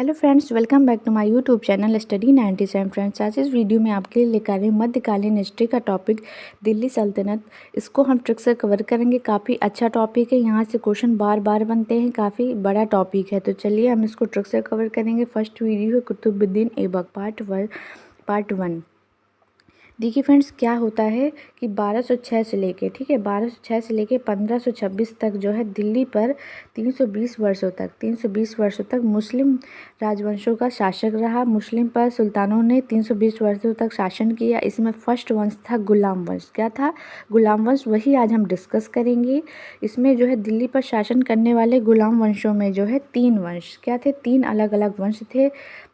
Hello friends, welcome back to my YouTube channel study 97 friends. आज इस video में आपके लिए लेकर आए हैं मध्यकालीन हिस्ट्री का टॉपिक दिल्ली सल्तनत। इसको हम ट्रिक से कवर करेंगे। काफ़ी अच्छा टॉपिक है, यहाँ से क्वेश्चन बार बार बनते हैं, काफ़ी बड़ा टॉपिक है। तो चलिए हम इसको ट्रिक से कवर करेंगे। फर्स्ट वीडियो है कुतुबुद्दीन ऐबक पार्ट वन। देखिए फ्रेंड्स, क्या होता है कि 1206 से लेके 1206 से लेके 1526 तक जो है दिल्ली पर 320 वर्षों तक मुस्लिम राजवंशों का शासक रहा। मुस्लिम पर सुल्तानों ने 320 वर्षों तक शासन किया। इसमें फर्स्ट वंश था गुलाम वंश। क्या था? गुलाम वंश। वही आज हम डिस्कस करेंगे। इसमें जो है दिल्ली पर शासन करने वाले गुलाम वंशों में जो है 3 वंश क्या थे, 3 अलग अलग वंश थे,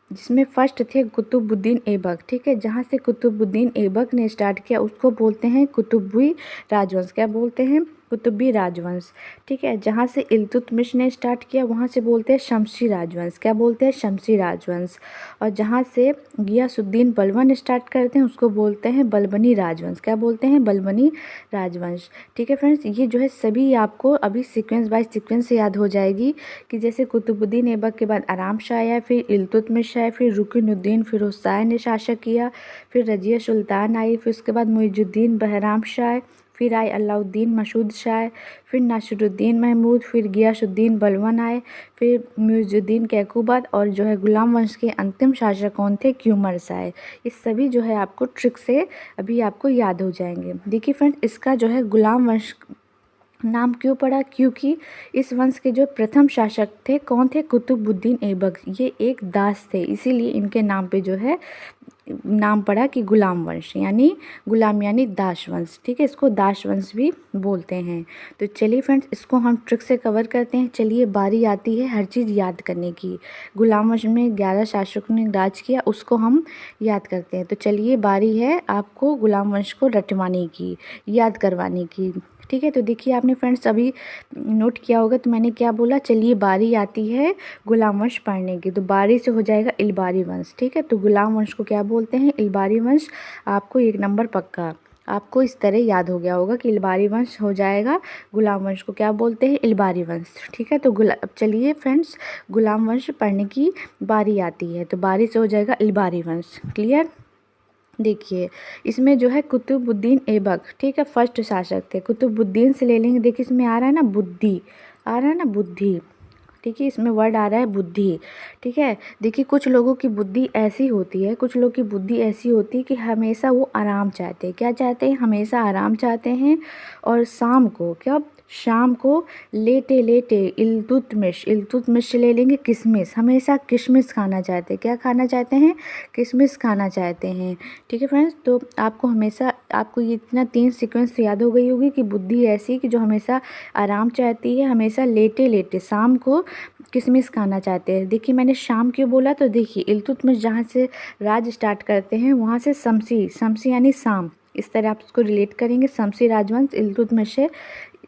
जिसमें फर्स्ट थे कुतुबुद्दीन ऐबक। ठीक है, जहाँ से कुतुबुद्दीन ऐबक ने स्टार्ट किया उसको बोलते हैं कुतुबी राजवंश। क्या बोलते हैं? कुतुबी राजवंश। ठीक है, जहाँ से इल्तुतमिश ने स्टार्ट किया वहाँ से बोलते हैं शमसी राजवंश। क्या बोलते हैं? शमसी राजवंश। और जहाँ से गियासुद्दीन बलबन स्टार्ट करते हैं उसको बोलते हैं बलबनी राजवंश। क्या बोलते हैं? बलबनी राजवंश। ठीक है फ्रेंड्स, ये जो है सभी आपको अभी सीक्वेंस बाय सीक्वेंस से याद हो जाएगी कि जैसे कुतुबुद्दीन ऐबक के बाद आराम शाह आया, फिर इल्तुतमिश आया, फिर रुकनुद्दीन फिरोज शाह ने शासन किया, फिर रजिया सुल्तान आई, फिर उसके बाद मुइजुद्दीन बहराम शाह, फिर आए अलाउद्दीन मसूद शाह, फिर नासिरुद्दीन महमूद, फिर गियासुद्दीन बलबन आए, फिर मुइजुद्दीन कैकुबाद, और जो है गुलाम वंश के अंतिम शासक कौन थे? क्यूमर शाह। ये सभी जो है आपको ट्रिक से अभी आपको याद हो जाएंगे। देखिए फ्रेंड्स, इसका जो है गुलाम वंश नाम क्यों पड़ा? क्योंकि इस वंश के जो प्रथम शासक थे कौन थे? कुतुबुद्दीन ऐबक। ये एक दास थे, इसीलिए इनके नाम पे जो है नाम पड़ा कि गुलाम वंश, यानी गुलाम यानी दास वंश। ठीक है, इसको दास वंश भी बोलते हैं। तो चलिए फ्रेंड्स, इसको हम ट्रिक से कवर करते हैं। चलिए, बारी आती है हर चीज़ याद करने की। गुलाम वंश में 11 शासकों ने राज किया, उसको हम याद करते हैं। तो चलिए, बारी है आपको गुलाम वंश को रटवाने की, याद करवाने की। ठीक है, तो देखिए आपने फ्रेंड्स अभी नोट किया होगा तो मैंने क्या बोला। चलिए, बारी आती है गुलाम वंश पढ़ने की, तो बारी से हो जाएगा इलबारी वंश। ठीक है, तो गुलाम वंश को क्या बोलते हैं? इलबारी वंश। आपको 1 नंबर पक्का। आपको इस तरह याद हो गया होगा कि इलबारी वंश हो जाएगा। गुलाम वंश को क्या बोलते हैं? इलबारी वंश। ठीक है, तो अब चलिए फ्रेंड्स, गुलाम वंश पढ़ने की बारी आती है, तो बारी से हो जाएगा इलबारी वंश। क्लियर? देखिए, इसमें जो है कुतुबुद्दीन ऐबक, ठीक है, फर्स्ट शासक थे। कुतुबुद्दीन से ले लेंगे। देखिए, इसमें आ रहा है ना बुद्धि, आ रहा है ना बुद्धि। ठीक है, इसमें वर्ड आ रहा है बुद्धि। ठीक है, देखिए कुछ लोगों की बुद्धि ऐसी होती है, कुछ लोग की बुद्धि ऐसी होती है कि हमेशा वो आराम चाहते हैं। क्या चाहते हैं? हमेशा आराम चाहते हैं। और शाम को क्या? शाम को लेटे लेटे इल्तुतमिश से ले लेंगे किशमिश। हमेशा किशमिश खाना चाहते हैं। क्या खाना चाहते हैं? किशमिश खाना चाहते हैं। ठीक है फ्रेंड्स, तो आपको हमेशा आपको ये इतना 3 सीक्वेंस याद हो गई होगी कि बुद्धि ऐसी कि जो हमेशा आराम चाहती है, हमेशा लेटे लेटे शाम को किशमिश खाना चाहते हैं। देखिए, मैंने शाम क्यों बोला? तो देखिए, इल्तुतमिश जहाँ से राज स्टार्ट करते हैं वहाँ से शमसी यानी शाम, इस तरह आप इसको रिलेट करेंगे। शमसी राजवंश इल्तुतमिश से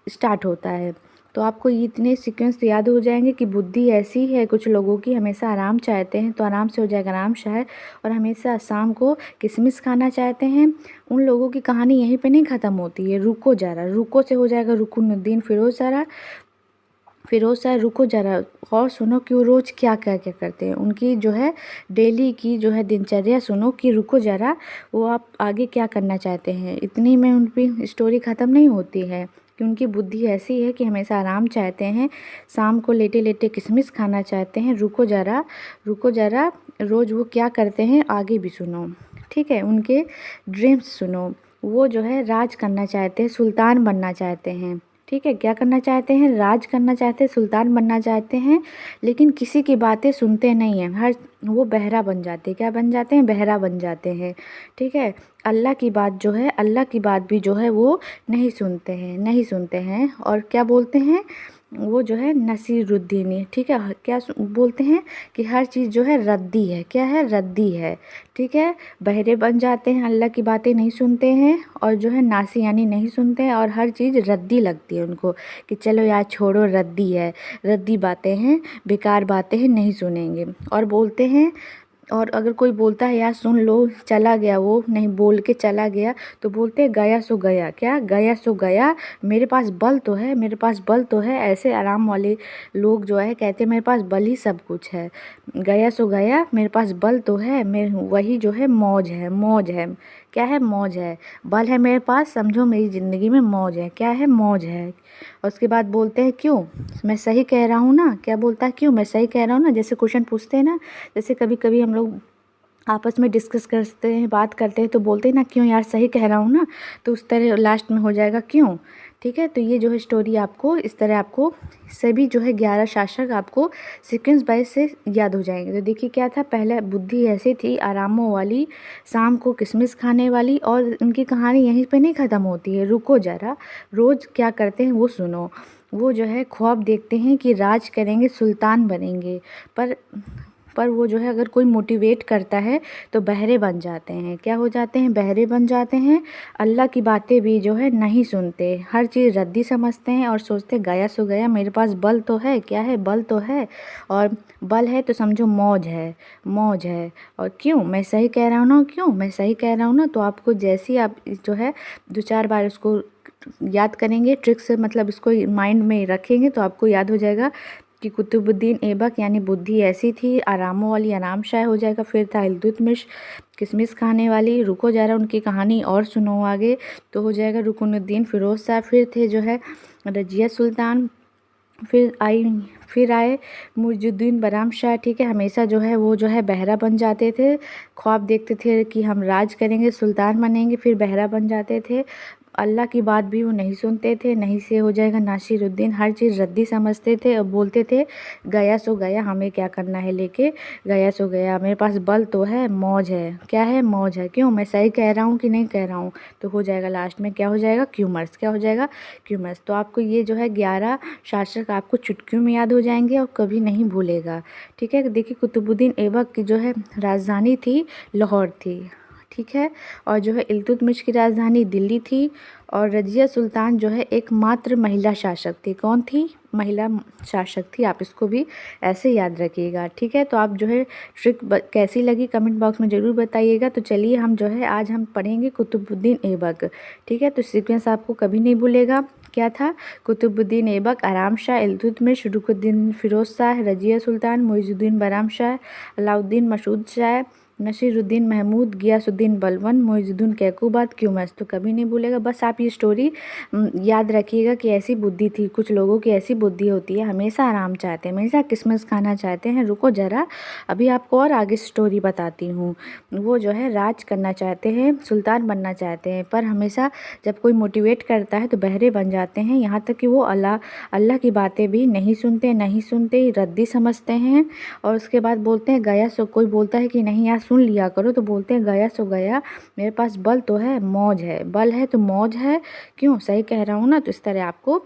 स्टार्ट होता है। तो आपको ये इतने सीक्वेंस याद हो जाएंगे कि बुद्धि ऐसी है कुछ लोगों की, हमेशा आराम चाहते हैं, तो आराम से हो जाएगा आराम शाह। और हमेशा शाम को किशमिश खाना चाहते हैं। उन लोगों की कहानी यहीं पे नहीं ख़त्म होती है। रुको ज़रा, रुको से हो जाएगा रुकनुद्दीन फिरोज शाह। रुको ज़रा और सुनो कि वो रोज़ क्या क्या क्या करते हैं। उनकी जो है डेली की जो है दिनचर्या सुनो कि रुको ज़रा, वो आप आगे क्या करना चाहते हैं। इतनी में उनकी स्टोरी ख़त्म नहीं होती है कि उनकी बुद्धि ऐसी है कि हमेशा आराम चाहते हैं, शाम को लेटे लेटे किशमिश खाना चाहते हैं। रुको ज़रा रोज़ वो क्या करते हैं आगे भी सुनो। ठीक है, उनके ड्रीम्स सुनो। वो जो है राज करना चाहते हैं, सुल्तान बनना चाहते हैं। ठीक है, क्या करना चाहते हैं? राज करना चाहते हैं, सुल्तान बनना चाहते हैं, लेकिन किसी की बातें सुनते नहीं हैं। वो बहरा बन जाते हैं। क्या बन जाते हैं? बहरा बन जाते हैं। ठीक है, अल्लाह की बात जो है, अल्लाह की बात भी जो है वो नहीं सुनते हैं। और क्या बोलते हैं? वो जो है नसीरुद्दीनी। ठीक है, क्या बोलते हैं कि हर चीज़ जो है रद्दी है। क्या है? रद्दी है। ठीक है, बहरे बन जाते हैं, अल्लाह की बातें नहीं सुनते हैं, और जो है नासी यानी नहीं सुनते हैं, और हर चीज़ रद्दी लगती है उनको कि चलो यार छोड़ो, रद्दी है, रद्दी बातें हैं, बेकार बातें हैं, नहीं सुनेंगे। और बोलते हैं और अगर कोई बोलता है यार सुन लो, चला गया, वो नहीं बोल के चला गया, तो बोलते हैं गया सो गया। क्या? गया सो गया, मेरे पास बल तो है, मेरे पास बल तो है। ऐसे आराम वाले लोग जो है कहते हैं मेरे पास बल ही सब कुछ है। गया सो गया, मेरे पास बल तो है, मेरे वही जो है मौज है, मौज है। क्या है? मौज है। बल है मेरे पास, समझो मेरी ज़िंदगी में मौज है। क्या है? मौज है। और उसके बाद बोलते हैं क्यों? मैं सही कह रहा हूँ ना। क्या बोलता है? क्यों? मैं सही कह रहा हूँ ना। जैसे क्वेश्चन पूछते हैं ना, जैसे कभी कभी हम लोग आपस में डिस्कस करते हैं, बात करते हैं, तो बोलते हैं ना क्यों यार, सही कह रहा हूँ ना। तो उस तरह लास्ट में हो जाएगा क्यों। ठीक है, तो ये जो है स्टोरी आपको इस तरह आपको सभी जो है 11 शासक आपको सीक्वेंस वाइज से याद हो जाएंगे। तो देखिए क्या था, पहले बुद्धि ऐसी थी आरामों वाली, शाम को किशमिश खाने वाली। और उनकी कहानी यहीं पे नहीं ख़त्म होती है, रुको ज़रा, रोज़ क्या करते हैं वो सुनो। वो जो है ख्वाब देखते हैं कि राज करेंगे, सुल्तान बनेंगे। पर पर वो जो है अगर कोई मोटिवेट करता है तो बहरे बन जाते हैं। क्या हो जाते हैं? बहरे बन जाते हैं। अल्लाह की बातें भी जो है नहीं सुनते, हर चीज़ रद्दी समझते हैं और सोचते गया सो गया, मेरे पास बल तो है। क्या है? बल तो है। और बल है तो समझो मौज है, मौज है। और क्यों? मैं सही कह रहा हूँ ना। क्यों मैं सही कह रहा हूँ ना, तो आपको जैसे ही आप जो है 2-4 बार उसको याद करेंगे, ट्रिक से मतलब इसको माइंड में रखेंगे, तो आपको याद हो जाएगा कि कुतुबुद्दीन ऐबक यानी बुद्धि ऐसी थी आरामों वाली, आराम शाह हो जाएगा। फिर था इल्तुतमिश, किशमिश खाने वाली। रुको ज़रा, उनकी कहानी और सुनो आगे, तो हो जाएगा रुकनुद्दीन फ़िरोज़ शाह। फिर थे जो है रजिया सुल्तान। फिर आए मुइजुद्दीन बराम शाह। ठीक है, हमेशा जो है वो जो है बहरा बन जाते थे, ख्वाब देखते थे कि हम राज करेंगे, सुल्तान बनेंगे, फिर बहरा बन जाते थे। अल्लाह की बात भी वो नहीं सुनते थे, नहीं से हो जाएगा नासिरुद्दीन, हर चीज़ रद्दी समझते थे और बोलते थे गया सो गया, हमें क्या करना है लेके, गया सो गया, मेरे पास बल तो है, मौज है। क्या है? मौज है। क्यों? मैं सही कह रहा हूँ कि नहीं कह रहा हूँ, तो हो जाएगा लास्ट में क्या हो जाएगा, क्यूमर्स। क्या हो जाएगा? क्यूमर्स। तो आपको ये जो है 11 शासक आपको चुटकियों में याद हो जाएंगे और कभी नहीं भूलेगा। ठीक है, देखिए कुतुबुद्दीन ऐबक की जो है राजधानी थी लाहौर थी। ठीक है, और जो है इल्तुतमिश की राजधानी दिल्ली थी। और रजिया सुल्तान जो है एकमात्र महिला शासक थी। कौन थी? महिला शासक थी। आप इसको भी ऐसे याद रखिएगा। ठीक है, तो आप जो है ट्रिक कैसी लगी कमेंट बॉक्स में ज़रूर बताइएगा। तो चलिए हम जो है आज हम पढ़ेंगे कुतुबुद्दीन ऐबक। ठीक है, तो सीक्वेंस आपको कभी नहीं भूलेगा। क्या था? कुतुबुद्दीन ऐबक, आराम शाह, इल्तुतमिश, रुकनुद्दीन फ़िरोज़ शाह, रजिया सुल्तान, मुइजुद्दीन बराम शाह, अलाउद्दीन मसूद शाह, नसीरुद्दीन महमूद, गियासुद्दीन बलबन, मुइजुद्दीन कैकुबाद, क्यूमर्स। तो कभी नहीं भूलेगा। बस आप ये स्टोरी याद रखिएगा कि ऐसी बुद्धि थी, कुछ लोगों की ऐसी बुद्धि होती है, हमेशा आराम चाहते हैं, हमेशा किशमिश खाना चाहते हैं। रुको ज़रा, अभी आपको और आगे स्टोरी बताती हूँ। वो जो है राज करना चाहते हैं, सुल्तान बनना चाहते हैं, पर हमेशा जब कोई मोटिवेट करता है तो बहरे बन जाते हैं। यहाँ तक कि वो अल्लाह की बातें भी नहीं सुनते, नहीं सुनते, रद्दी समझते हैं। और उसके बाद बोलते हैं गया सो, कोई बोलता है कि नहीं यार सुन लिया करो, तो बोलते हैं गया सो गया, मेरे पास बल तो है, मौज है। बल है तो मौज है। क्यों? सही कह रहा हूँ ना। तो इस तरह आपको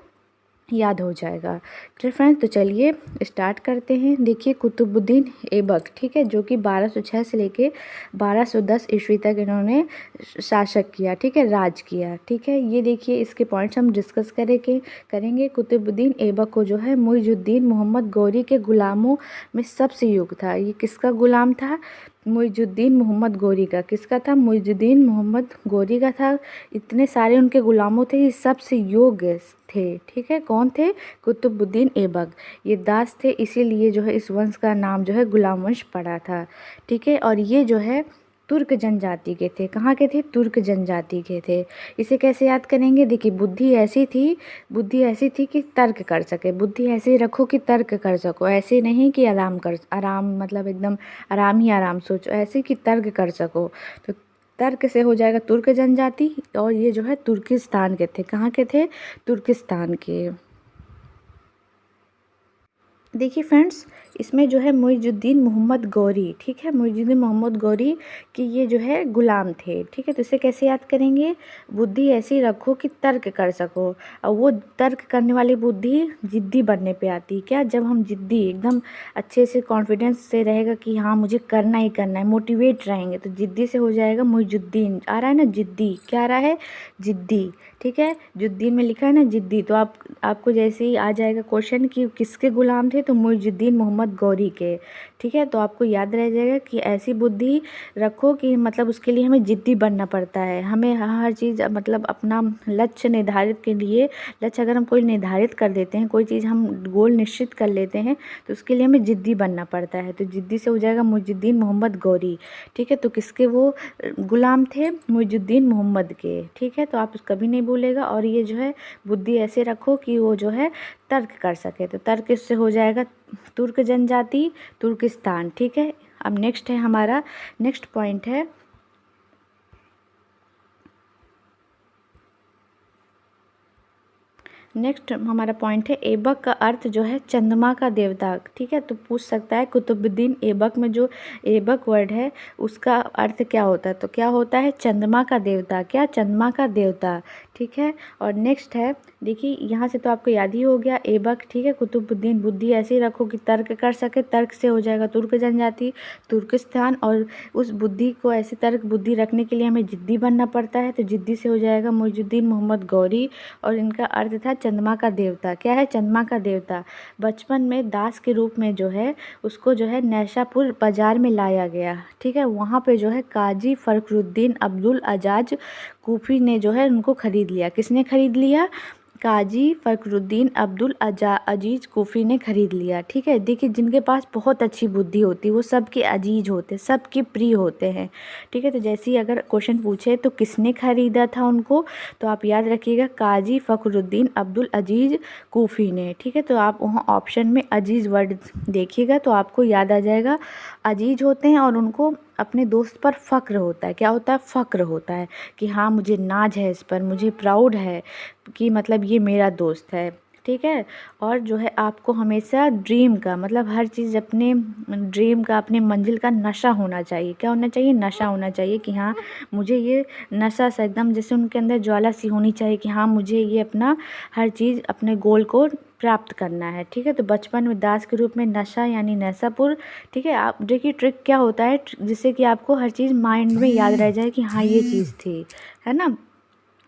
याद हो जाएगा। तो फ्रेंड्स, तो चलिए स्टार्ट करते हैं। देखिए कुतुबुद्दीन ऐबक, ठीक है, जो कि 1206 से लेके 1210 ईस्वी तक इन्होंने शासक किया। ठीक है, राज किया। ठीक है, ये देखिए इसके पॉइंट्स हम डिस्कस करेंगे। कुतुबुद्दीन ऐबक को जो है मुइजुद्दीन मोहम्मद गौरी के गुलामों में सबसे योग्य था। ये किसका गुलाम था? मुइजुद्दीन मोहम्मद गौरी का। किसका था? मुइजुद्दीन मोहम्मद गौरी का था। इतने सारे उनके गुलामों थे, ये सबसे योग्य थे। ठीक है, कौन थे? कुतुबुद्दीन ऐबक। ये दास थे, इसीलिए जो है इस वंश का नाम जो है गुलाम वंश पड़ा था। ठीक है, और ये जो है तुर्क जनजाति के थे। कहाँ के थे? तुर्क जनजाति के थे। इसे कैसे याद करेंगे? देखिए बुद्धि ऐसी थी कि तर्क कर सके। बुद्धि ऐसे रखो कि तर्क कर सको, ऐसे नहीं कि आराम मतलब एकदम आराम ही आराम सोचो, ऐसे कि तर्क कर सको। तो तर्क से हो जाएगा तुर्क जनजाति। और ये जो है तुर्किस्तान के थे। कहाँ के थे? तुर्किस्तान के। देखिए फ्रेंड्स, इसमें जो है मुइजुद्दीन मोहम्मद गौरी, ठीक है, मुइजुद्दीन मोहम्मद गौरी कि ये जो है गुलाम थे। ठीक है, तो इसे कैसे याद करेंगे? बुद्धि ऐसी रखो कि तर्क कर सको। और वो तर्क करने वाली बुद्धि जिद्दी बनने पे आती है। क्या? जब हम जिद्दी एकदम अच्छे से कॉन्फिडेंस से रहेगा कि हाँ मुझे करना ही करना है, मोटिवेट रहेंगे, तो जिद्दी से हो जाएगा मुइजुद्दीन। आ रहा है ना जिद्दी? क्या आ रहा है? जिद्दी। ठीक है, जुद्दीन में लिखा है ना जिद्दी, तो आपको जैसे ही आ जाएगा क्वेश्चन कि किसके गुलाम थे, तो मुइजुद्दीन मोहम्मद मोहम्मद गौरी के। ठीक है, तो आपको याद रह जाएगा कि ऐसी बुद्धि रखो कि मतलब उसके लिए हमें जिद्दी बनना पड़ता है। हमें हर चीज़ मतलब अपना लक्ष्य निर्धारित के लिए, लक्ष्य अगर हम कोई निर्धारित कर देते हैं, कोई चीज़ हम गोल निश्चित कर लेते हैं तो उसके लिए हमें जिद्दी बनना पड़ता है। तो जिद्दी से हो जाएगा मुइजुद्दीन मोहम्मद गौरी। ठीक है, तो किसके वो गुलाम थे? मुइजुद्दीन मोहम्मद के। ठीक है, तो आप कभी नहीं भूलेगा। और ये जो है बुद्धि ऐसे रखो कि वो जो है तर्क कर सके। तो तर्क इससे हो जाएगा तुर्क जनजाति, तुर्किस्तान। ठीक है, अब नेक्स्ट है हमारा, नेक्स्ट पॉइंट है नेक्स्ट हमारा पॉइंट है ऐबक का अर्थ जो है चंद्रमा का देवता। ठीक है, तो पूछ सकता है कुतुबुद्दीन ऐबक में जो ऐबक वर्ड है उसका अर्थ क्या होता है? तो क्या होता है? चंद्रमा का देवता। क्या? चंद्रमा का देवता। ठीक है, और नेक्स्ट है, देखिए यहाँ से तो आपको याद ही हो गया ऐबक। ठीक है, कुतुबुद्दीन बुद्धि ऐसे ही रखो कि तर्क कर सके। तर्क से हो जाएगा तुर्क जनजाति, तुर्किस्तान। और उस बुद्धि को ऐसे तर्क बुद्धि रखने के लिए हमें जिद्दी बनना पड़ता है। तो जिद्दी से हो जाएगा मुइजुद्दीन मोहम्मद गौरी। और इनका अर्थ था चंद्रमा का देवता। क्या है? चंद्रमा का देवता। बचपन में दास के रूप में जो है उसको जो है नैशापुर बाज़ार में लाया गया। ठीक है, वहाँ पे जो है काजी फ़खरुद्दीन अब्दुल अजाज कूफ़ी ने जो है उनको ख़रीद लिया। किसने ख़रीद लिया? काजी फ़खरुद्दीन अब्दुल अजीज़ कूफ़ी ने ख़रीद लिया। ठीक है, देखिए जिनके पास बहुत अच्छी बुद्धि होती है वो सबके अजीज होते, सबके प्रिय होते हैं। ठीक है, तो जैसे ही अगर क्वेश्चन पूछे तो किसने ख़रीदा था उनको, तो आप याद रखिएगा काजी फ़खरुद्दीन अब्दुल अजीज़ कूफ़ी ने। ठीक है, तो आप वहाँ ऑप्शन में अजीज़ वर्ड देखिएगा तो आपको याद आ जाएगा। अजीज होते हैं और उनको अपने दोस्त पर फ़क्र होता है। क्या होता है? फ़क्र होता है कि हाँ मुझे नाज है इस पर, मुझे प्राउड है कि मतलब ये मेरा दोस्त है। ठीक है, और जो है आपको हमेशा ड्रीम का मतलब हर चीज़ अपने ड्रीम का, अपने मंजिल का नशा होना चाहिए। क्या होना चाहिए? नशा होना चाहिए कि हाँ मुझे ये नशा सा एकदम जैसे उनके अंदर ज्वाला सी होनी चाहिए कि हाँ मुझे ये अपना हर चीज़ अपने गोल को प्राप्त करना है। ठीक है, तो बचपन में दास के रूप में नशा यानी नैसापुर। ठीक है, आप देखिए ट्रिक क्या होता है जिससे कि आपको हर चीज़ माइंड में याद रह जाए कि हाँ ये चीज़ थी, है ना,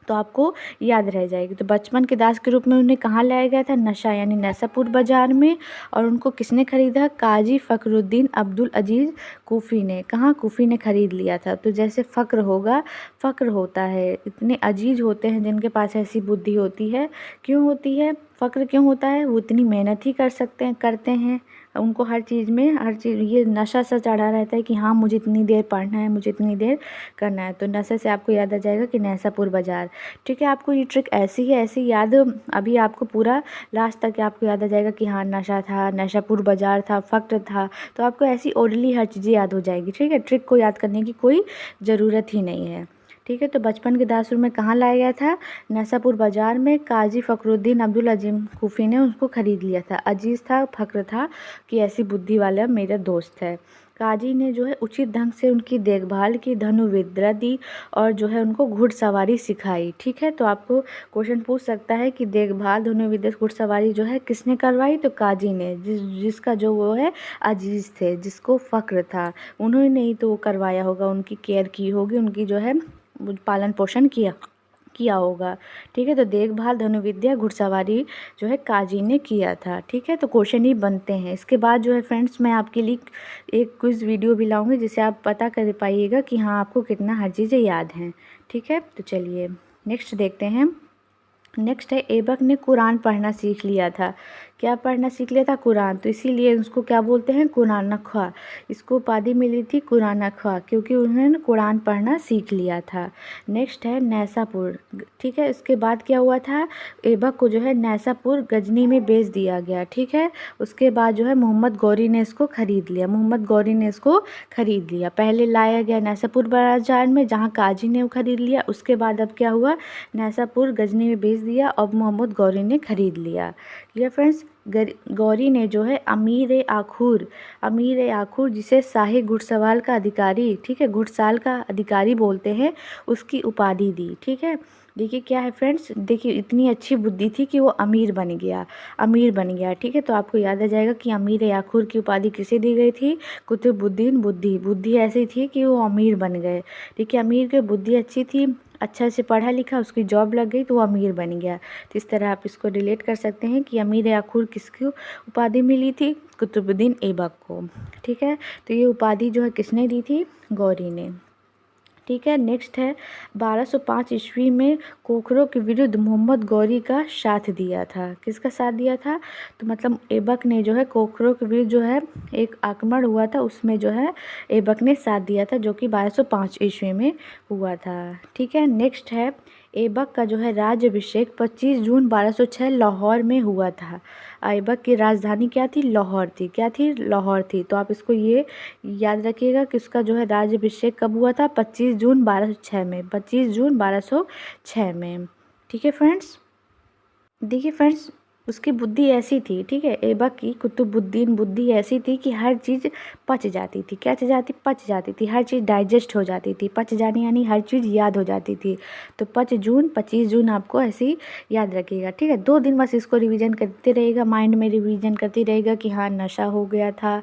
तो आपको याद रह जाएगी। तो बचपन के दास के रूप में उन्हें कहाँ लाया गया था? नशा यानी नैसापुर बाज़ार में। और उनको किसने ख़रीदा? काजी फ़खरुद्दीन अब्दुल अजीज़ कूफ़ी ने। कहाँ? कूफ़ी ने ख़रीद लिया था। तो जैसे फ़क्र होगा, फ़क्र होता है, इतने अजीज होते हैं जिनके पास ऐसी बुद्धि होती है। क्यों होती है? फ़क्र क्यों होता है? वो इतनी मेहनत ही करते हैं, उनको हर चीज़ में हर चीज़ ये नशा सा चढ़ा रहता है कि हाँ मुझे इतनी देर पढ़ना है, मुझे इतनी देर करना है। तो नशे से आपको याद आ जाएगा कि नैसापुर बाज़ार। ठीक है, आपको ये ट्रिक ऐसी है ऐसी याद, अभी आपको पूरा लास्ट तक आपको याद आ जाएगा कि हाँ नशा था, नैसापुर बाज़ार था, फ़क्र था। तो आपको ऐसी ओरली हर चीज़ें याद हो जाएगी। ठीक है, ट्रिक को याद करने की कोई ज़रूरत ही नहीं है। ठीक है, तो बचपन के दासुर में कहाँ लाया गया था? नैसापुर बाज़ार में। काजी फ़खरुद्दीन अब्दुल अजीम कूफ़ी ने उसको ख़रीद लिया था। अजीज़ था, फ़क्र था कि ऐसी बुद्धि वाला मेरा दोस्त है। काजी ने जो है उचित ढंग से उनकी देखभाल की, धनुर्विद्या दी और जो है उनको घुड़सवारी सिखाई। ठीक है, तो आपको क्वेश्चन पूछ सकता है कि देखभाल, धनुर्विद्या, घुड़सवारी जो है किसने करवाई? तो काजी ने, जिसका जो वो है अजीज़ थे, जिसको फ़क्र था, उन्होंने ही तो वो करवाया होगा, उनकी केयर की होगी, उनकी जो है पालन पोषण किया होगा। ठीक है, तो देखभाल, धनुर्विद्या, घुड़सवारी जो है काजी ने किया था। ठीक है, तो क्वेश्चन ही बनते हैं। इसके बाद जो है फ्रेंड्स मैं आपके लिए एक क्विज़ वीडियो भी लाऊंगी जिससे आप पता कर पाइएगा कि हाँ आपको कितना हर चीज़ें याद हैं। ठीक है, तो चलिए नेक्स्ट देखते हैं। नेक्स्ट है ऐबक ने कुरान पढ़ना सीख लिया था। क्या पढ़ना सीख लिया था? कुरान। तो इसीलिए उसको क्या बोलते हैं? कुरान ख्वाह। इसको उपाधि मिली थी कुरान ख्वाह क्योंकि उन्होंने कुरान पढ़ना सीख लिया था। नेक्स्ट है नैसापुर। ठीक है, इसके बाद क्या हुआ था? ऐबक को जो है नैसापुर गजनी में बेच दिया गया। ठीक है, उसके बाद जो है मोहम्मद गौरी ने इसको ख़रीद लिया। मोहम्मद गौरी ने इसको ख़रीद लिया। पहले लाया गया नैसापुर बाज़ार में जहाँ काजी ने वो ख़रीद लिया। उसके बाद अब क्या हुआ? नैसापुर गजनी में बेच दिया और मोहम्मद गौरी ने ख़रीद लिया। Clear friends? गौरी ने जो है अमीर आखुर जिसे शाही घुड़सवार का अधिकारी, ठीक है, घुड़साल का अधिकारी बोलते हैं, उसकी उपाधि दी। ठीक है, देखिए क्या है फ्रेंड्स, देखिए इतनी अच्छी बुद्धि थी कि वो अमीर बन गया। ठीक है, तो आपको याद आ जाएगा कि अमीर आखुर की उपाधि किसे दी गई थी? कुतुबुद्दीन बुद्धि ऐसी थी कि वो अमीर बन गए। ठीक है, अमीर की बुद्धि अच्छी थी, अच्छा से पढ़ा लिखा, उसकी जॉब लग गई तो वो अमीर बन गया। तो इस तरह आप इसको रिलेट कर सकते हैं कि अमीर या खूर किसकी उपाधि मिली थी, कुतुबुद्दीन ऐबक को। ठीक है, तो ये उपाधि जो है किसने दी थी, गौरी ने। ठीक है, नेक्स्ट है 1205 ईस्वी में खोखरों के विरुद्ध मोहम्मद गौरी का साथ दिया था। किसका साथ दिया था, तो मतलब ऐबक ने जो है खोखरों के विरुद्ध जो है एक आक्रमण हुआ था, उसमें जो है ऐबक ने साथ दिया था, जो कि 1205 ईस्वी में हुआ था। ठीक है, नेक्स्ट है ऐबक का जो है राज्याभिषेक 25 जून 1206 लाहौर में हुआ था। ऐबक की राजधानी क्या थी, लाहौर थी। क्या थी, लाहौर थी। तो आप इसको ये याद रखिएगा कि उसका जो है राज्याभिषेक कब हुआ था, 25 जून 1206 में, 25 जून 1206 में। ठीक है फ्रेंड्स, देखिए फ्रेंड्स, उसकी बुद्धि ऐसी थी, ठीक है, ऐबक की कुतुबुद्दीन बुद्धि ऐसी थी कि हर चीज़ पच जाती थी। क्या पच जाती थी, हर चीज़ डाइजेस्ट हो जाती थी। पच जानी यानी हर चीज़ याद हो जाती थी। तो 25 जून आपको ऐसे ही याद रखिएगा। ठीक है, 2 दिन बस इसको रिवीजन करते रहिएगा, माइंड में रिवीजन करते रहेगा कि हाँ नशा हो गया था,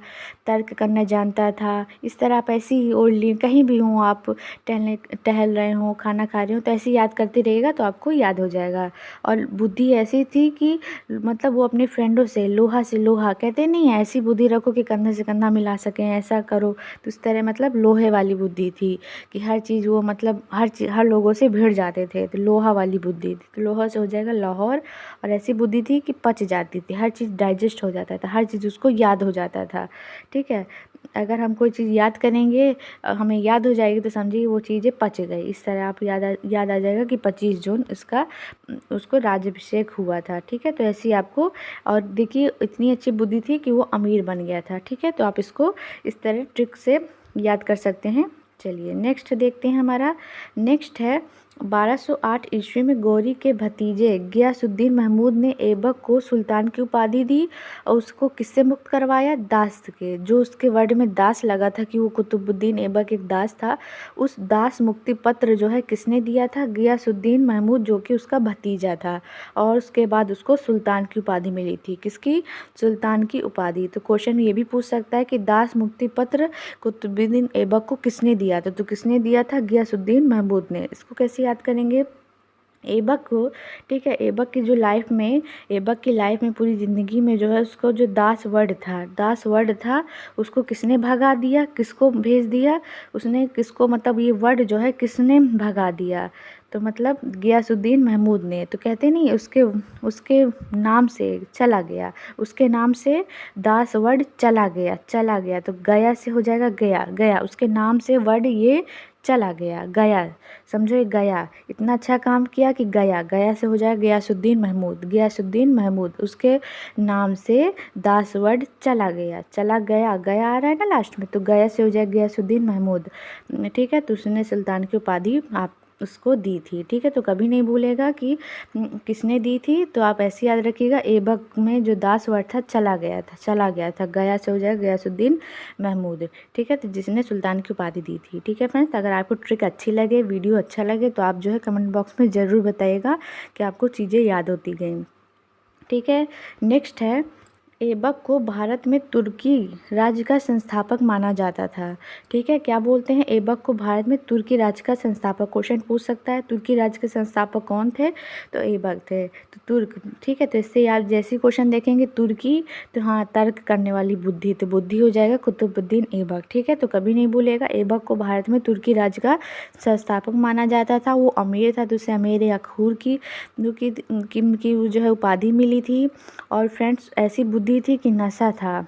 तर्क करना जानता था। इस तरह आप ऐसे ही ओल्ड लिए कहीं भी हों, आप टहल रहे हों, खाना खा रहे हो, तो ऐसे ही याद करते रहिएगा तो आपको याद हो जाएगा। और बुद्धि ऐसी थी कि मतलब वो अपने फ्रेंडों से लोहा कहते नहीं है, ऐसी बुद्धि रखो कि कंधे से कंधा मिला सकें, ऐसा करो। तो इस तरह मतलब लोहे वाली बुद्धि थी कि हर चीज़ वो मतलब हर लोगों से भिड़ जाते थे, तो लोहा वाली बुद्धि थी। तो लोहा से हो जाएगा लाहौर। और ऐसी बुद्धि थी कि पच जाती थी, हर चीज़ डाइजेस्ट हो जाता था, हर चीज़ उसको याद हो जाता था। ठीक है, अगर हम कोई चीज़ याद करेंगे, हमें याद हो जाएगी, तो समझिए वो चीज़ें पच गई। इस तरह आप याद आ जाएगा कि 25 जून उसको राज्याभिषेक हुआ था। ठीक है, तो ऐसे ही आपको, और देखिए इतनी अच्छी बुद्धि थी कि वो अमीर बन गया था। ठीक है, तो आप इसको इस तरह ट्रिक से याद कर सकते हैं। चलिए नेक्स्ट देखते हैं, हमारा नेक्स्ट है 1208 ईस्वी में गौरी के भतीजे गियासुद्दीन महमूद ने ऐबक को सुल्तान की उपाधि दी और उसको किससे मुक्त करवाया, दास के। जो उसके वर्ड में दास लगा था कि वो कुतुबुद्दीन ऐबक एक दास था, उस दास मुक्ति पत्र जो है किसने दिया था, गियासुद्दीन महमूद, जो कि उसका भतीजा था। और उसके बाद उसको सुल्तान की उपाधि मिली थी। किसकी, सुल्तान की उपाधि। तो क्वेश्चन ये भी पूछ सकता है कि दास मुक्ति पत्र कुतुबुद्दीन ऐबक को किसने दिया था, तो किसने दिया था, गियासुद्दीन महमूद ने। इसको कैसे याद करेंगे, ऐबक को। ठीक है, ऐबक की लाइफ में पूरी ज़िंदगी में जो है उसको जो दास वर्ड था उसको किसने भगा दिया, किसको भेज दिया, उसने किसको, मतलब ये वर्ड जो है किसने भगा दिया, तो मतलब गियासुद्दीन महमूद ने। तो कहते नहीं उसके उसके नाम से चला गया, उसके नाम से दास वर्ड चला गया। तो गया से हो जाएगा गया, उसके नाम से वर्ड ये चला गया। समझो, ये गया, इतना अच्छा काम किया कि गया से हो जाएगा गियासुद्दीन महमूद, उसके नाम से दास वर्ड चला गया आ रहा है ना लास्ट में, तो गया से हो जाएगा गियासुद्दीन महमूद। ठीक है, तो उसने सुल्तान की उपाधि आप उसको दी थी। ठीक है, तो कभी नहीं भूलेगा कि किसने दी थी। तो आप ऐसे याद रखिएगा, ऐबक में जो दास वर्ड था चला गया था, गया से हो जाएगा गियासुद्दीन महमूद। ठीक है, तो जिसने सुल्तान की उपाधि दी थी। ठीक है फ्रेंड्स, अगर आपको ट्रिक अच्छी लगे, वीडियो अच्छा लगे, तो आप जो है कमेंट बॉक्स में ज़रूर बताइएगा कि आपको चीज़ें याद होती गई। ठीक है, नेक्स्ट है, ऐबक को भारत में तुर्की राज्य का संस्थापक माना जाता था। ठीक है, क्या बोलते हैं, ऐबक को भारत में तुर्की राज्य का संस्थापक। क्वेश्चन पूछ सकता है, तुर्की राज्य के संस्थापक कौन थे, तो ऐबक थे, तो तुर्क। ठीक है, तो इससे आप जैसे क्वेश्चन देखेंगे तुर्की, तो हाँ तर्क करने वाली बुद्धि, तो बुद्धि हो जाएगा कुतुबुद्दीन ऐबक। ठीक है, तो कभी नहीं भूलेगा, ऐबक को भारत में तुर्की राज्य का संस्थापक माना जाता था। वो अमीर था, तो उसे अमीर या खूर की जो है उपाधि मिली थी। और फ्रेंड्स, ऐसी बुद्धि थी कि नशा था,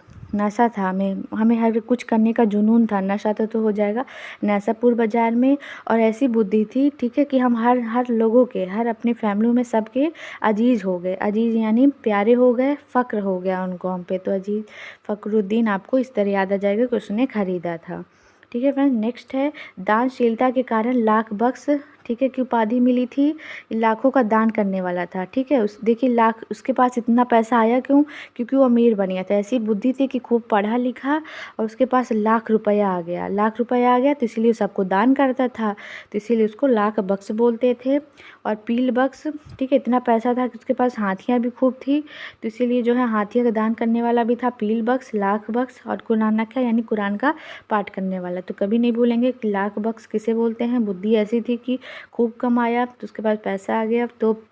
हमें हर कुछ करने का जुनून था। नशा तो हो जाएगा नशापुर बाज़ार में। और ऐसी बुद्धि थी, ठीक है, कि हम हर लोगों के, हर अपने फैमिली में सबके अजीज़ हो गए। अजीज़ यानी प्यारे हो गए, फ़क्र हो गया उनको हम पे। तो अजीज़ फ़खरुद्दीन आपको इस तरह याद आ जाएगा कि उसने ख़रीदा था। ठीक है फ्रेंड्स, नेक्स्ट है, दानशीलता के कारण लाख बख्श, ठीक है, की उपाधि मिली थी। लाखों का दान करने वाला था। ठीक है, देखिए लाख, उसके पास इतना पैसा आया क्यों, क्योंकि वो अमीर बन गया था। ऐसी बुद्धि थी कि खूब पढ़ा लिखा और उसके पास लाख रुपया आ गया, तो इसीलिए सबको दान करता था, तो इसीलिए उसको लाख बख्श बोलते थे। और पील बख्श, ठीक है, इतना पैसा था कि उसके पास हाथियाँ भी खूब थी, तो इसीलिए जो है हाथियों का दान करने वाला भी था। पील बख्श, लाख बख्श, और कुरानका यानी कुरान का पाठ करने वाला। तो कभी नहीं भूलेंगे कि लाख बख्श किसे बोलते हैं। बुद्धि ऐसी थी कि खूब कमाया तो उसके पास पैसा आ गया, तो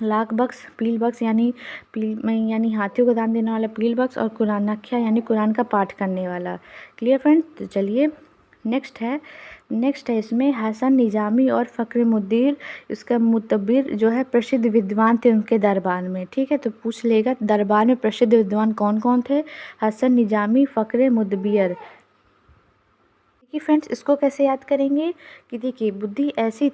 लाख बख्श, पील बख्श यानी यानी हाथियों को दान देने वाला पील बख्श, और कुरानाख्या यानी कुरान का पाठ करने वाला। Clear friends? तो चलिए नेक्स्ट है इसमें हसन निजामी और फ़खरुद्दीन, इसका मुतब्बिर जो है प्रसिद्ध विद्वान थे उनके दरबार में। ठीक है, तो पूछ लेगा दरबार में प्रसिद्ध विद्वान कौन कौन थे? हसन निजामी, फ़खरुद्दीन। देखिए फ्रेंड्स, इसको कैसे याद करेंगे कि देखिए बुद्धि ऐसी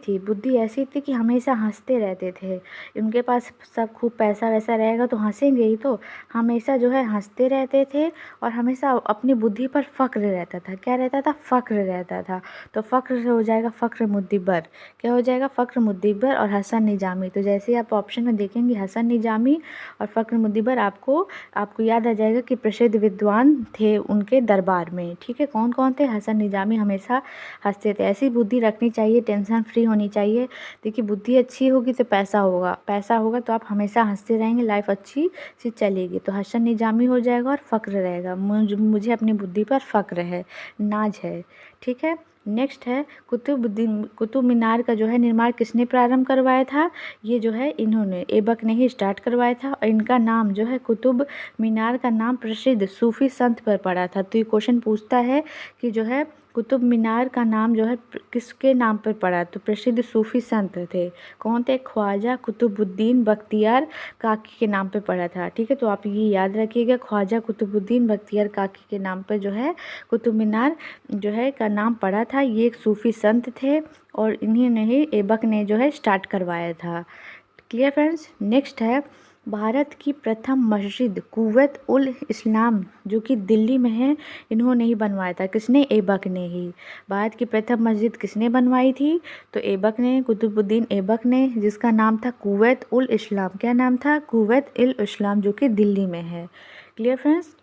थी कि हमेशा हंसते रहते थे। उनके पास सब खूब पैसा वैसा रहेगा तो हंसेंगे ही, तो हमेशा जो है हंसते रहते थे और हमेशा अपनी बुद्धि पर फ़क्र रहता था। क्या रहता था? फ़क्र रहता था। तो फ़क्र से हो जाएगा फ़खरुद्दीन। क्या हो जाएगा? फ़खरुद्दीन और हसन निजामी। तो जैसे ही आप ऑप्शन में देखेंगे हसन निजामी और फ़खरुद्दीन, आपको याद आ जाएगा कि प्रसिद्ध विद्वान थे उनके दरबार में। ठीक है, कौन कौन थे? हसन निजामी हमेशा हंसते थे। ऐसी बुद्धि रखनी चाहिए, टेंशन फ्री होनी चाहिए। देखिए बुद्धि अच्छी होगी तो पैसा होगा तो आप हमेशा हंसते रहेंगे, लाइफ अच्छी सी चलेगी। तो हसन निजामी हो जाएगा और फ़क्र रहेगा, मुझे अपनी बुद्धि पर फ़क्र है, नाज है। ठीक है, नेक्स्ट है कुतुब मीनार का जो है निर्माण किसने प्रारंभ करवाया था? ये जो है इन्होंने, ऐबक ने ही स्टार्ट करवाया था। और इनका नाम जो है कुतुब मीनार का नाम प्रसिद्ध सूफी संत पर पड़ा था। तो ये क्वेश्चन पूछता है कि जो है कुतुब मीनार का नाम जो है किसके नाम पर पड़ा? तो प्रसिद्ध सूफी संत थे। कौन थे? ख्वाजा कुतुबुद्दीन बख्तियार काकी के नाम पे पड़ा था। ठीक है, तो आप ये याद रखिएगा, ख्वाजा कुतुबुद्दीन बख्तियार काकी के नाम पर जो है कुतुब मीनार जो है का नाम पड़ा था। ये एक सूफी संत थे और इन्हीं ने ही ऐबक ने जो है स्टार्ट करवाया था। Clear friends? नेक्स्ट है भारत की प्रथम मस्जिद कुव्वत उल इस्लाम जो कि दिल्ली में है, इन्होंने ही बनवाया था। किसने? ऐबक ने ही। भारत की प्रथम मस्जिद किसने बनवाई थी? तो ऐबक ने, कुतुबुद्दीन ऐबक ने, जिसका नाम था कुव्वत उल इस्लाम। क्या नाम था? कुव्वत उल इस्लाम, जो कि दिल्ली में है। Clear friends?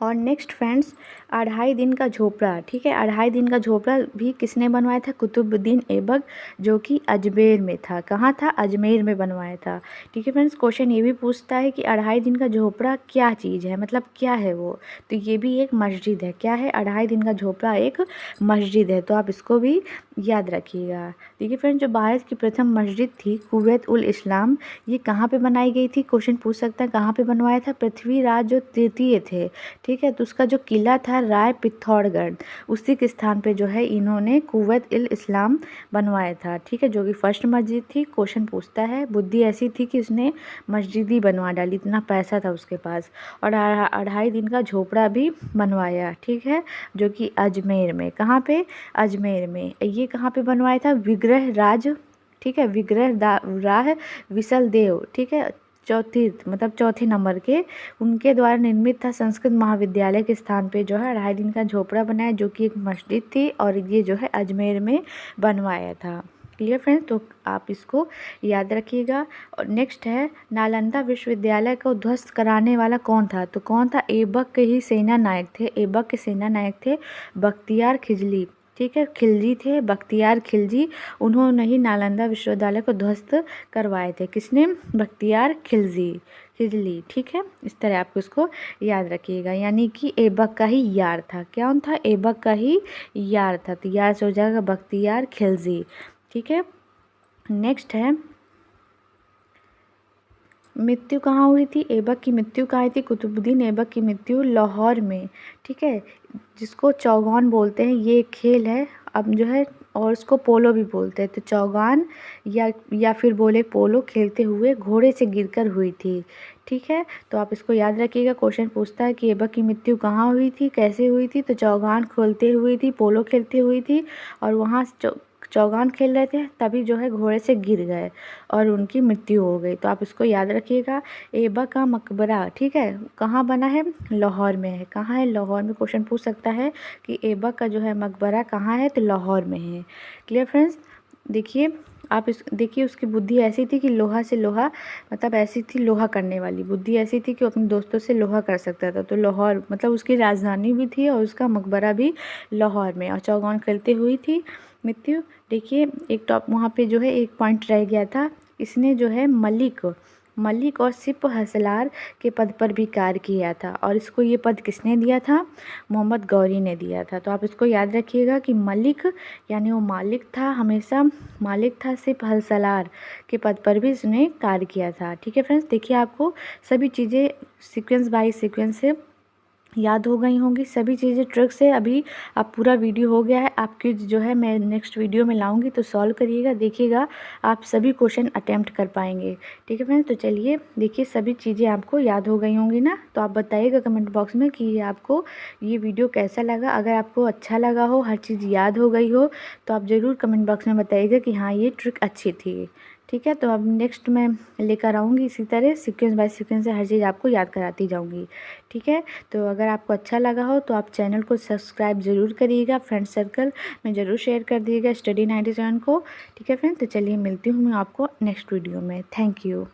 और नेक्स्ट फ्रेंड्स, अढ़ाई दिन का झोपड़ा। ठीक है, अढ़ाई दिन का झोपड़ा भी किसने बनवाया था? कुतुबुद्दीन ऐबक, जो कि अजमेर में था। कहाँ था? अजमेर में बनवाया था। ठीक है फ्रेंड्स, क्वेश्चन ये भी पूछता है कि अढ़ाई दिन का झोपड़ा क्या चीज़ है, मतलब क्या है वो? तो ये भी एक मस्जिद है। क्या है? अढ़ाई दिन का झोपड़ा एक मस्जिद है। तो आप इसको भी याद रखिएगा। देखिए फ्रेंड्स, जो भारत की प्रथम मस्जिद थी कुव्वत उल इस्लाम, ये कहाँ पे बनाई गई थी? क्वेश्चन पूछ सकता है कहाँ पे बनवाया था? पृथ्वीराज जो तृतीय थे, ठीक है, तो उसका जो किला था राय पिथौरागढ़, उसी के स्थान पे जो है इन्होंने कुव्वत उल इस्लाम बनवाया था। ठीक है, जो कि फर्स्ट मस्जिद थी। क्वेश्चन पूछता है, बुद्धि ऐसी थी कि उसने मस्जिद ही बनवा डाली, इतना पैसा था उसके पास। और अढ़ाई दिन का झोपड़ा भी बनवाया। ठीक है, जो कि अजमेर में। कहाँ पे? अजमेर में। ये कहाँ पे बनवाया था? विग्रह राज, ठीक है, राह विसल देव, ठीक है, चौथे नंबर के उनके द्वारा निर्मित था। संस्कृत महाविद्यालय के स्थान पे जो है अढ़ाई दिन का झोपड़ा बनाया, जो कि एक मस्जिद थी, और ये जो है अजमेर में बनवाया था। Clear friends? तो आप इसको याद रखिएगा। और नेक्स्ट है नालंदा विश्वविद्यालय को ध्वस्त कराने वाला कौन था? तो कौन था? ऐबक के ही सेना नायक थे। ऐबक के सेना नायक थे बख्तियार खिलजी। ठीक है, खिलजी थे, बख्तियार खिलजी। उन्होंने ही नालंदा विश्वविद्यालय को ध्वस्त करवाए थे। किसने? बख्तियार खिलजी। ठीक है, इस तरह आपको इसको याद रखिएगा, यानी कि ऐबक का ही यार था। कौन था? ऐबक का ही यार था। तो यार से हो जाएगा बख्तियार खिलजी। ठीक है, नेक्स्ट है मृत्यु कहाँ हुई थी? ऐबक की मृत्यु कहाँ हुई थी? कुतुबुद्दीन ऐबक की मृत्यु लाहौर में। ठीक है, जिसको चौगान बोलते हैं, ये एक खेल है अब जो है, और इसको पोलो भी बोलते हैं। तो चौगान या फिर बोले पोलो खेलते हुए घोड़े से गिरकर हुई थी। ठीक है, तो आप इसको याद रखिएगा। क्वेश्चन पूछता है कि ऐबक की मृत्यु कहाँ हुई थी, कैसे हुई थी? तो चौगान खेलते हुई थी, पोलो खेलते हुई थी, और वहाँ चौगान खेल रहे थे, तभी जो है घोड़े से गिर गए और उनकी मृत्यु हो गई। तो आप इसको याद रखिएगा। ऐबक का मकबरा, ठीक है, कहाँ बना है? लाहौर में है। कहाँ है? लाहौर में। क्वेश्चन पूछ सकता है कि ऐबक का जो है मकबरा कहाँ है? तो लाहौर में है। Clear friends? देखिए आप देखिए उसकी बुद्धि ऐसी थी कि लोहा से लोहा, मतलब ऐसी थी लोहा करने वाली बुद्धि, ऐसी थी कि वो अपने दोस्तों से लोहा कर सकता था। तो लाहौर मतलब उसकी राजधानी भी थी और उसका मकबरा भी लाहौर में। और चौगान खेलते हुई थी मृत्यु। देखिए एक टॉप वहाँ पे जो है एक पॉइंट रह गया था। इसने जो है मलिक और सिप हसलार के पद पर भी कार्य किया था। और इसको ये पद किसने दिया था? मोहम्मद गौरी ने दिया था। तो आप इसको याद रखिएगा कि मलिक यानी वो मालिक था, हमेशा मालिक था, सिप हसलार के पद पर भी इसने कार्य किया था। ठीक है फ्रेंड्स, देखिए आपको सभी चीज़ें सीक्वेंस बाय सीक्वेंस से याद हो गई होंगी, सभी चीज़ें ट्रिक से। अभी आप पूरा वीडियो हो गया है, आपकी जो है मैं नेक्स्ट वीडियो में लाऊंगी तो सॉल्व करिएगा, देखिएगा आप सभी क्वेश्चन अटेम्प्ट कर पाएंगे। ठीक है फ्रेंड्स, तो चलिए देखिए सभी चीज़ें आपको याद हो गई होंगी ना। तो आप बताइएगा कमेंट बॉक्स में कि आपको ये वीडियो कैसा लगा। अगर आपको अच्छा लगा हो, हर चीज़ याद हो गई हो, तो आप ज़रूर कमेंट बॉक्स में बताइएगा कि हाँ ये ट्रिक अच्छी थी। ठीक है, तो अब नेक्स्ट मैं लेकर आऊँगी इसी तरह सीक्वेंस बाय सीक्वेंस से हर चीज़ आपको याद कराती जाऊँगी। ठीक है, तो अगर आपको अच्छा लगा हो तो आप चैनल को सब्सक्राइब ज़रूर करिएगा, फ्रेंड सर्कल में ज़रूर शेयर कर दीजिएगा स्टडी 97 को। ठीक है फ्रेंड, तो चलिए मिलती हूँ मैं आपको नेक्स्ट वीडियो में। Thank you.